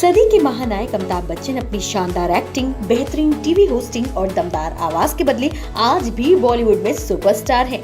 सदी के महानायक अमिताभ बच्चन अपनी शानदार एक्टिंग, बेहतरीन टीवी होस्टिंग और दमदार आवाज के बदले आज भी बॉलीवुड में सुपरस्टार हैं।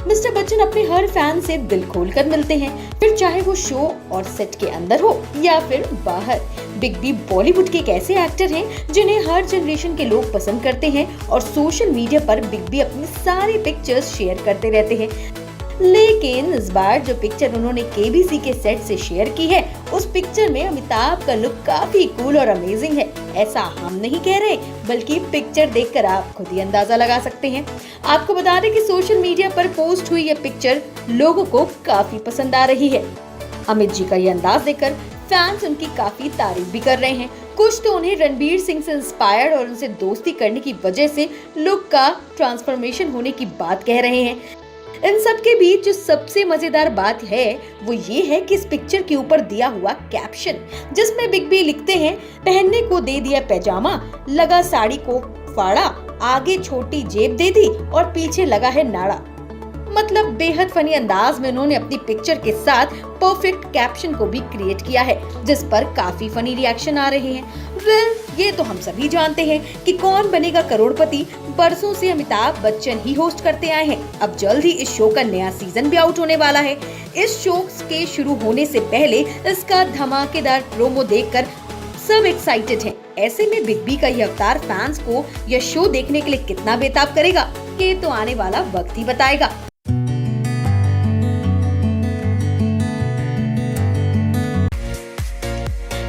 मिस्टर बच्चन अपने हर फैन से दिल खोलकर मिलते हैं, फिर चाहे वो शो और सेट के अंदर हो या फिर बाहर। बिग बी बॉलीवुड के एक ऐसे एक्टर हैं जिन्हें हर जनरेशन के लोग पसंद करते हैं और सोशल मीडिया पर बिग बी अपनी सारी पिक्चर्स शेयर करते रहते हैं। लेकिन इस बार जो पिक्चर उन्होंने केबीसी के सेट से शेयर की है, उस पिक्चर में अमिताभ का लुक काफी कूल और अमेजिंग है। ऐसा हम नहीं कह रहे, बल्कि पिक्चर देखकर आप खुद ही अंदाजा लगा सकते हैं। आपको बता दें कि सोशल मीडिया पर पोस्ट हुई यह पिक्चर लोगों को काफी पसंद आ रही है। अमित जी का ये अंदाज देखकर फैंस उनकी काफी तारीफ भी कर रहे हैं। कुछ तो उन्हें रणवीर सिंह से इंस्पायर्ड और उनसे दोस्ती करने की वजह से लुक का ट्रांसफॉर्मेशन होने की बात कह रहे हैं। इन सब के बीच जो सबसे मजेदार बात है वो ये है कि इस पिक्चर के ऊपर दिया हुआ कैप्शन, जिसमें बिग बी लिखते हैं, पहनने को दे दिया पैजामा, लगा साड़ी को फाड़ा, आगे छोटी जेब दे दी और पीछे लगा है नाड़ा। मतलब बेहद फनी अंदाज में उन्होंने अपनी पिक्चर के साथ परफेक्ट कैप्शन को भी क्रिएट किया है, जिस पर काफी फनी रिएक्शन आ रहे हैं। ये तो हम सभी जानते हैं कि कौन बनेगा करोड़पति बरसों से अमिताभ बच्चन ही होस्ट करते आए हैं। अब जल्द ही इस शो का नया सीजन भी आउट होने वाला है। इस शो के शुरू होने से पहले इसका धमाकेदार प्रोमो देखकर सब एक्साइटेड हैं। ऐसे में बिग बी का ये अवतार फैंस को यह शो देखने के लिए कितना बेताब करेगा, ये तो आने वाला वक्त ही बताएगा।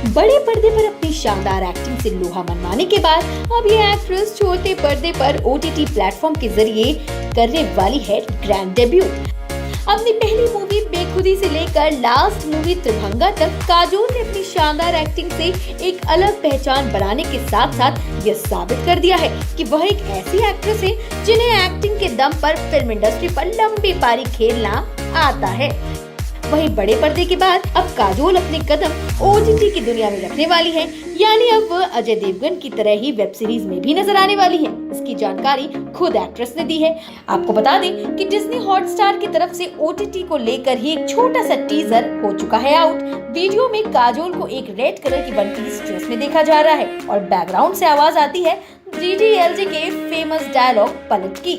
बड़े पर्दे पर अपनी शानदार एक्टिंग से लोहा मनवाने के बाद अब ये एक्ट्रेस छोटे पर्दे पर ओटीटी प्लेटफॉर्म के जरिए करने वाली है ग्रैंड डेब्यू। अपनी पहली मूवी बेखुदी से लेकर लास्ट मूवी त्रिभंगा तक काजोल ने अपनी शानदार एक्टिंग से एक अलग पहचान बनाने के साथ साथ यह साबित कर दिया है कि वह एक ऐसी एक्ट्रेस है जिन्हें एक्टिंग के दम पर फिल्म इंडस्ट्री पर लंबी पारी खेलना आता है। वहीं बड़े पर्दे के बाद अब काजोल अपने कदम ओटीटी की दुनिया में रखने वाली है, यानी अब वह अजय देवगन की तरह ही वेब सीरीज में भी नजर आने वाली है। इसकी जानकारी खुद एक्ट्रेस ने दी है। आपको बता दें कि डिज्नी हॉटस्टार की तरफ से ओटीटी को लेकर ही एक छोटा सा टीजर हो चुका है आउट। वीडियो में काजोल को एक रेड कलर की वन पीस ड्रेस में देखा जा रहा है और बैकग्राउंड से आवाज आती है DDLJ के फेमस डायलॉग पलट की,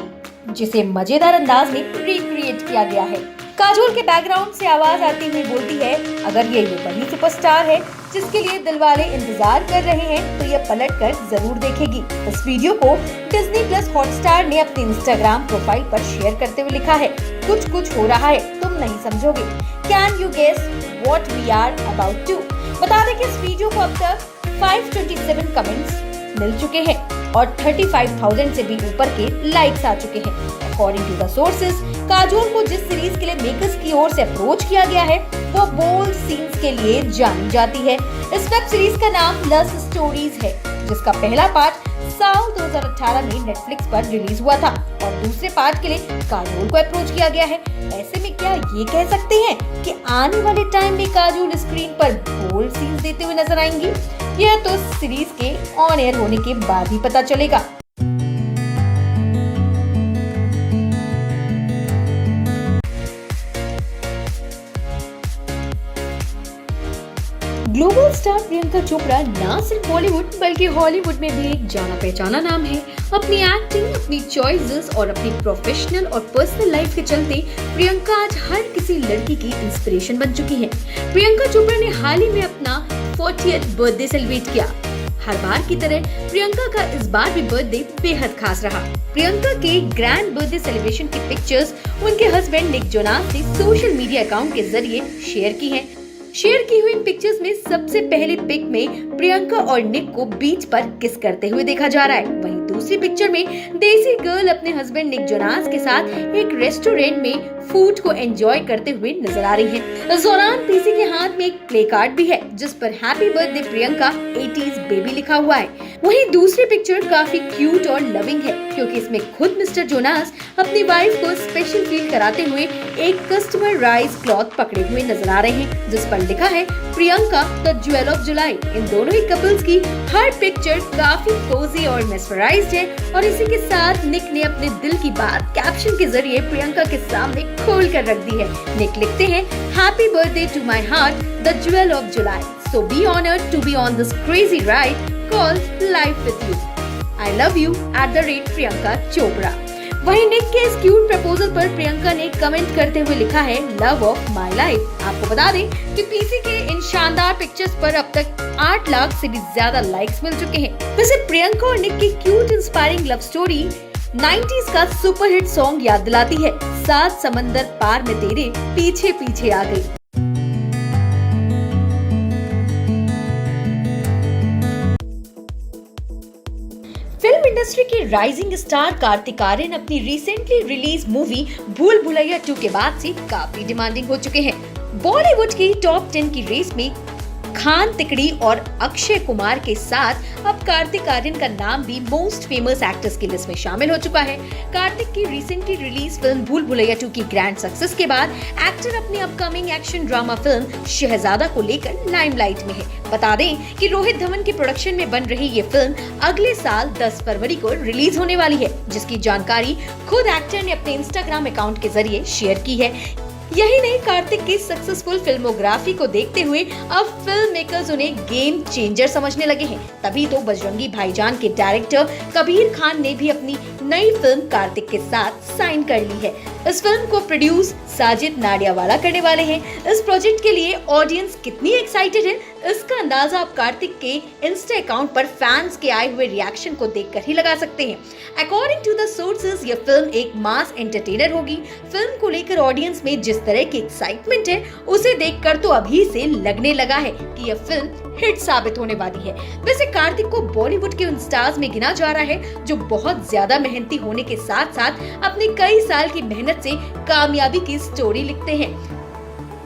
जिसे मजेदार अंदाज में रिक्रिएट किया गया है। काजोल के बैकग्राउंड से आवाज आती हुई बोलती है, अगर ये वही सुपरस्टार है जिसके लिए दिलवाले इंतजार कर रहे हैं तो ये पलट कर जरूर देखेगी। इस वीडियो को डिज्नी प्लस हॉटस्टार ने अपने इंस्टाग्राम प्रोफाइल पर शेयर करते हुए लिखा है, कुछ कुछ हो रहा है, तुम नहीं समझोगे। Can you guess what we are about to. बता दें कि इस वीडियो को अब तक 527 कमेंट्स मिल चुके हैं और 35,000 से भी ऊपर के लाइक्स आ चुके हैं। According to the sources, Kajol को जिस सीरीज के लिए मेकर्स की ओर से अप्रोच किया गया है वो बोल्ड सीन्स के लिए जानी जाती है। इस वेब सीरीज का नाम लव स्टोरीज है, जिसका पहला पार्ट साल 2018 में नेटफ्लिक्स पर रिलीज हुआ था और दूसरे पार्ट के लिए काजोल को अप्रोच किया गया है। ऐसे में क्या ये कह सकते हैं कि आने वाले टाइम में काजोल स्क्रीन पर बोल्ड सीन्स देते हुए नजर आएंगी? यह तो सीरीज के ऑन एयर होने के बाद ही पता चलेगा। ग्लोबल स्टार प्रियंका चोपड़ा न सिर्फ बॉलीवुड बल्कि हॉलीवुड में भी एक जाना पहचाना नाम है। अपनी एक्टिंग, अपनी चॉइसेस और अपनी प्रोफेशनल और पर्सनल लाइफ के चलते प्रियंका आज हर किसी लड़की की इंस्पिरेशन बन चुकी है। प्रियंका चोपड़ा ने हाल ही में अपना 40th बर्थडे सेलिब्रेट किया। हर बार की तरह प्रियंका का इस बार भी बर्थडे बेहद खास रहा। प्रियंका के ग्रैंड बर्थडे सेलिब्रेशन की पिक्चर्स उनके हस्बैंड निक जोनास ने सोशल मीडिया अकाउंट के जरिए शेयर की हैं। शेयर की हुई इन पिक्चर्स में सबसे पहले पिक में प्रियंका और निक को बीच पर किस करते हुए देखा जा रहा है। वहीं दूसरी पिक्चर में देसी गर्ल अपने हस्बैंड निक जोनास के साथ एक रेस्टोरेंट में फूड को एंजॉय करते हुए नजर आ रही है। इस दौरान पीसी के हाथ में एक प्ले कार्ड भी है जिस पर happy birthday Priyanka 80s baby लिखा हुआ है। वहीं दूसरी पिक्चर काफी क्यूट और लविंग है क्योंकि इसमें खुद मिस्टर जोनास अपनी वाइफ को स्पेशल फील कराते हुए एक कस्टमर राइज क्लॉथ पकड़े हुए नजर आ रहे हैं, जिस पर लिखा है Priyanka the jewel of July. इन दोनों ही कपल्स की हर पिक्चर काफी कोजी और मेस्मराइज्ड है और इसी के साथ निक ने अपने दिल की बात कैप्शन के जरिए प्रियंका के सामने खोल कर रख दी है। निक लिखते हैं, happy birthday to my heart the jewel of July. So be honored to be on this crazy ride called Life with You. I love you @Priyanka Chopra. वहीं निक के इस क्यूट प्रपोजल पर प्रियंका ने कमेंट करते हुए लिखा है लव ऑफ माई लाइफ। आपको बता दें कि पीसी के इन शानदार पिक्चर्स पर अब तक 8 लाख से भी ज्यादा लाइक्स मिल चुके हैं। वैसे प्रियंका और निक की cute inspiring love story 90s का सुपरहिट सॉन्ग याद दिलाती है, सात समंदर पार में तेरे पीछे पीछे आ गई। फिल्म इंडस्ट्री के राइजिंग स्टार कार्तिक आर्यन अपनी रिसेंटली रिलीज मूवी भूल भुलैया 2 के बाद से काफी डिमांडिंग हो चुके हैं। बॉलीवुड की टॉप 10 की रेस में खान तिकड़ी और अक्षय कुमार के साथ अब कार्तिक आर्यन का नाम भी मोस्ट फेमस एक्टर्स की लिस्ट में शामिल हो चुका है। कार्तिक की रिसेंटली रिलीज फिल्म भूल भुलैया 2 की ग्रैंड सक्सेस के बाद एक्टर अपनी अपकमिंग एक्शन ड्रामा फिल्म शहजादा को लेकर लाइमलाइट में है। बता दें कि रोहित धवन के प्रोडक्शन में बन रही ये फिल्म अगले साल 10 फरवरी को रिलीज होने वाली है, जिसकी जानकारी खुद एक्टर ने अपने इंस्टाग्राम अकाउंट के जरिए शेयर की है। यही नहीं, कार्तिक की सक्सेसफुल फिल्मोग्राफी को देखते हुए अब फिल्म मेकर्स उन्हें गेम चेंजर समझने लगे हैं। तभी तो बजरंगी भाईजान के डायरेक्टर कबीर खान ने भी अपनी नई फिल्म कार्तिक के साथ साइन कर ली है। इस फिल्म को प्रोड्यूस साजिद नाडियावाला करने वाले हैं। इस प्रोजेक्ट के लिए ऑडियंस कितनी एक्साइटेड है, इसका अंदाजा आप कार्तिक के इंस्टा अकाउंट पर फैंस के आए हुए रिएक्शन को देखकर ही लगा सकते हैं। अकॉर्डिंग टू द सोर्सेज, यह फिल्म एक मास एंटरटेनर होगी। फिल्म को लेकर ऑडियंस में जिस तरह की एक्साइटमेंट है, उसे देखकर तो अभी से लगने लगा है कि यह फिल्म हिट साबित होने वाली है। वैसे कार्तिक को बॉलीवुड के उन स्टार्स में गिना जा रहा है जो बहुत ज्यादा मेहनती होने के साथ साथ अपने कई साल की मेहनत से कामयाबी की स्टोरी लिखते हैं।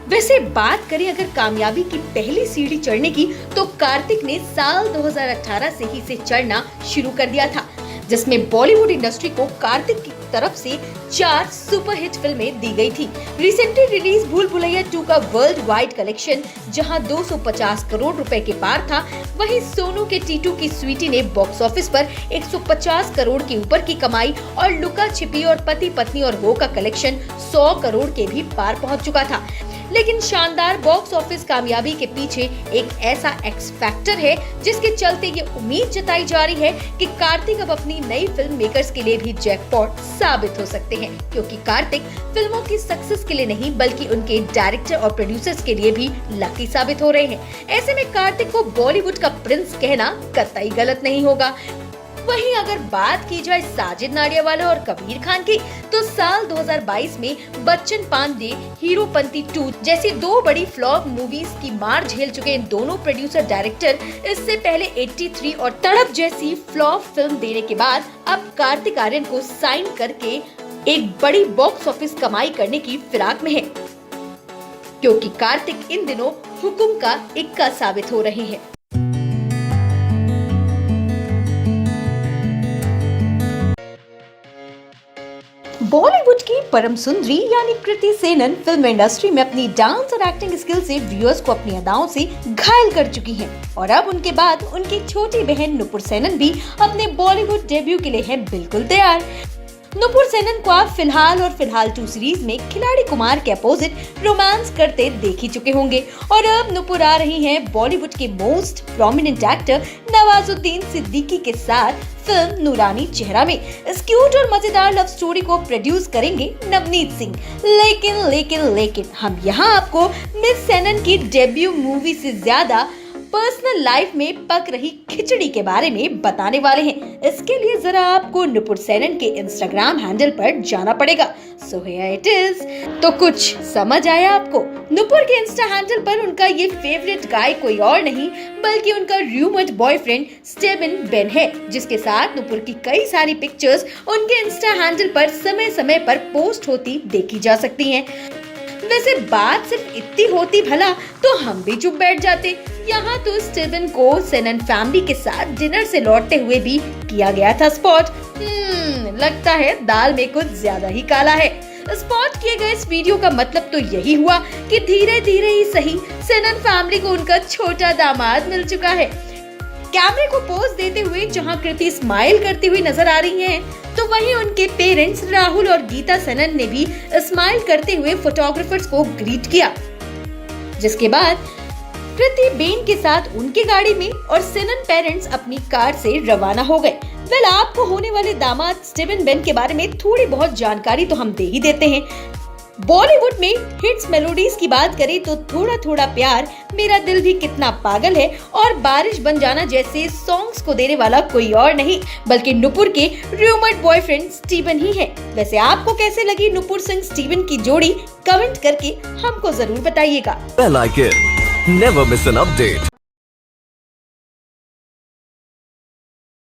वैसे बात करें अगर कामयाबी की पहली सीढ़ी चढ़ने की, तो कार्तिक ने साल 2018 से ही इसे चढ़ना शुरू कर दिया था, जिसमें बॉलीवुड इंडस्ट्री को कार्तिक की तरफ से 4 सुपरहिट फिल्में दी गई थी। रिसेंटली रिलीज भूल भुलैया 2 का वर्ल्ड वाइड कलेक्शन जहां 250 करोड़ रुपए के पार था, वहीं सोनू के टीटू की स्वीटी ने बॉक्स ऑफिस पर 150 करोड़ के ऊपर की कमाई और लुका छिपी और पति पत्नी और वो का कलेक्शन 100 करोड़ के भी पार पहुंच चुका था। लेकिन शानदार बॉक्स ऑफिस कामयाबी के पीछे एक ऐसा एक्स फैक्टर है जिसके चलते ये उम्मीद जताई जा रही है कि कार्तिक अब अपनी नई फिल्म मेकर्स के लिए भी जैकपॉट साबित हो सकते हैं, क्योंकि कार्तिक फिल्मों की सक्सेस के लिए नहीं बल्कि उनके डायरेक्टर और प्रोड्यूसर्स के लिए भी लकी साबित हो रहे हैं। ऐसे में कार्तिक को बॉलीवुड का प्रिंस कहना कतई गलत नहीं होगा। वहीं अगर बात की जाए साजिद नाडियावाला और कबीर खान की, तो साल 2022 में बच्चन पांडे हीरोपंती 2 जैसी 2 बड़ी फ्लॉप मूवीज की मार झेल चुके इन दोनों प्रोड्यूसर डायरेक्टर इससे पहले 83 और तड़प जैसी फ्लॉप फिल्म देने के बाद अब कार्तिक आर्यन को साइन करके एक बड़ी बॉक्स ऑफिस कमाई करने की फिराक में है, क्योंकि कार्तिक इन दिनों हुकुम का इक्का साबित हो रहे हैं। बॉलीवुड की परम सुंदरी यानी कृति सेनन फिल्म इंडस्ट्री में अपनी डांस और एक्टिंग स्किल से व्यूअर्स को अपनी अदाओं से घायल कर चुकी हैं और अब उनके बाद उनकी छोटी बहन नुपुर सेनन भी अपने बॉलीवुड डेब्यू के लिए है बिल्कुल तैयार। नुपुर सेनन को आप फिलहाल 2 सीरीज में खिलाड़ी कुमार के अपोजिट रोमांस करते देख ही चुके होंगे और अब नुपुर आ रही हैं बॉलीवुड के most prominent actor Nawazuddin Siddiqui के साथ फिल्म नूरानी चेहरा में। इस क्यूट और मजेदार लव स्टोरी को प्रोड्यूस करेंगे नवनीत सिंह। लेकिन हम यहाँ आपको मिस सेनन की डेब्यू मूवी से ज्यादा पर्सनल लाइफ में पक रही खिचड़ी के बारे में बताने वाले हैं। इसके लिए जरा आपको नुपुर सेनन के इंस्टाग्राम हैंडल पर जाना पड़ेगा। So here it is। तो कुछ समझ आया आपको? नुपुर के इंस्टा हैंडल पर उनका ये फेवरेट गाय कोई और नहीं बल्कि उनका रूमर्ड बॉयफ्रेंड स्टेवन बेन है, जिसके साथ नुपुर की कई सारी पिक्चर्स उनके इंस्टा हैंडल पर समय समय पर पोस्ट होती देखी जा सकती हैं। वैसे बात सिर्फ इतनी होती भला तो हम भी चुप बैठ जाते। यहाँ तो स्टीवन को सेनन फैमिली के साथ डिनर से लौटते हुए भी किया गया था स्पॉट। लगता है दाल में कुछ ज्यादा ही काला है। स्पॉट किए गए इस वीडियो का मतलब तो यही हुआ कि धीरे धीरे ही सही सेनन फैमिली को उनका छोटा दामाद मिल चुका है। कैमरे को पोज देते हुए जहां कृति स्माइल करती हुई नजर आ रही हैं, तो वहीं उनके पेरेंट्स राहुल और गीता सेनन ने भी स्माइल करते हुए फोटोग्राफर्स को ग्रीट किया, जिसके बाद कृति बेन के साथ उनकी गाड़ी में और सिनन पेरेंट्स अपनी कार से रवाना हो गए। वेल, आपको होने वाले दामाद स्टीवन बेन के बारे में थोड़ी बहुत जानकारी तो हम दे ही देते हैं। बॉलीवुड में हिट्स मेलोडीज की बात करें तो थोड़ा थोड़ा प्यार, मेरा दिल भी कितना पागल है और बारिश बन जाना जैसे सॉन्ग्स को देने वाला कोई और नहीं बल्कि नुपुर के रूमर्ड बॉयफ्रेंड स्टीवन ही है। वैसे आपको कैसे लगी नुपुर सिंह स्टीवन की जोड़ी, कमेंट करके हमको जरूर बताइएगा। Bell icon. Never miss an update.